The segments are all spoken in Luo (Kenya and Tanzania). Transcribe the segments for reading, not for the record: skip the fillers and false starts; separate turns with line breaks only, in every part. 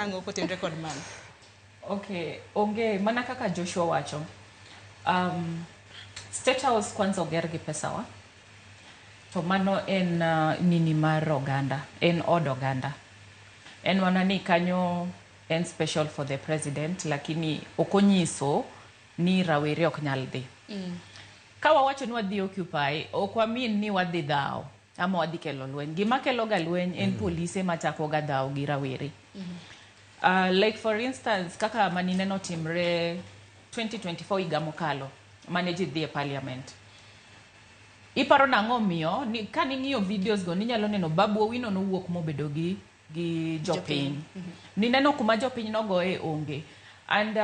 Ango kotenre kod mano.
Okay, onge mana kaka Joshua wacho. State House kwanza oger gi pesawa. To mano en nini mar oganda, en od oganda. En wana ni kanyo en special for the president, lakini okonyiso ni rawere ok nyal dhi. Ka wawacho ni wadhi Occupy, ok wamin ni wadhi dhao ama wadhi kelo lweny. Gima kelo ga lweny en polise machako ga dhao gi rawere. Like for instance, kaka manineno timre 2024 higa mokalo, mane ji dhi e parliament. Iparo nang'o miyo, ka ning'iyo videos go, ninyalo neno Babu Owino nowuok mobedo gi jopiny. Nineno kuma jopiny nogoe onge. And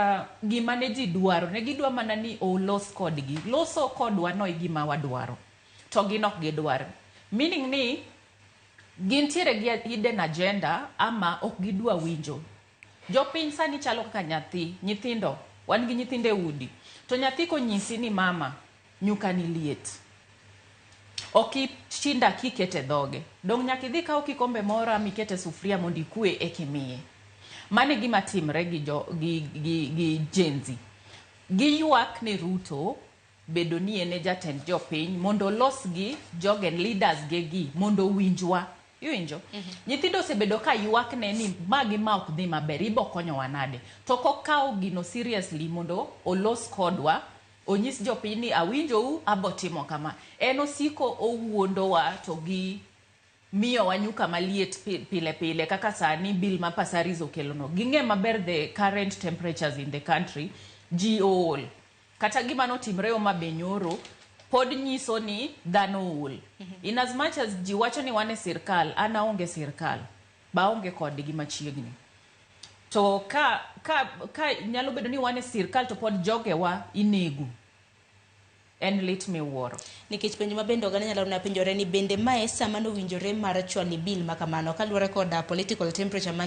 gima ne ji dwaro, ne gidwa mana ni olos kodgi. Loso kodwa no gima wadwaro. To ginok gidwar. Meaning ni, gintiere gi hidden agenda ama ok gidwa winjo. Jopiny sani chalo kaka nyithindo, wan gi nyithinde udi. To nyathi konyisi ni mama, nyuka ni liet. Okichinda kikete dhoge. Dong nyaka idhi kaw kikombe moro mikete sufria mondo ikue ekimiye. Mane gima timre gi Gen Z. Giywak ne Ruto bedo ni ene jatend jopiny mondo los gi jogen leaders gi mondo winjwa. Iwinjo? Nyithindo osebedo ka ywak ne ni magi ma ok dhi maber, ibo konyowa nade. To kokaw gino seriously mondo olos kodwa, onyis jopiny ni awinjou abotimo kama. En osiko owuondowa to gi miyo wanyuka maliet pile pile kaka sani bill ma Pasaris okelono. Ging'e maber the current temperatures in the country, ji ool. Kata gima notimre Homa Bay nyoro, pod nyiso ni dhano ool. In as much as ji wacho ni wane sirkal, ana onge sirkal, ba onge kodgi machiegni. To ka nyalo bedo ni wane sirkal to pod jogewa inegu. En lit miwuoro.
Nikech penjo mabende oganda nyalo na penjore ni bende mae sama nowinjore mar chwalo bill makamano kaluwore kod political temperature man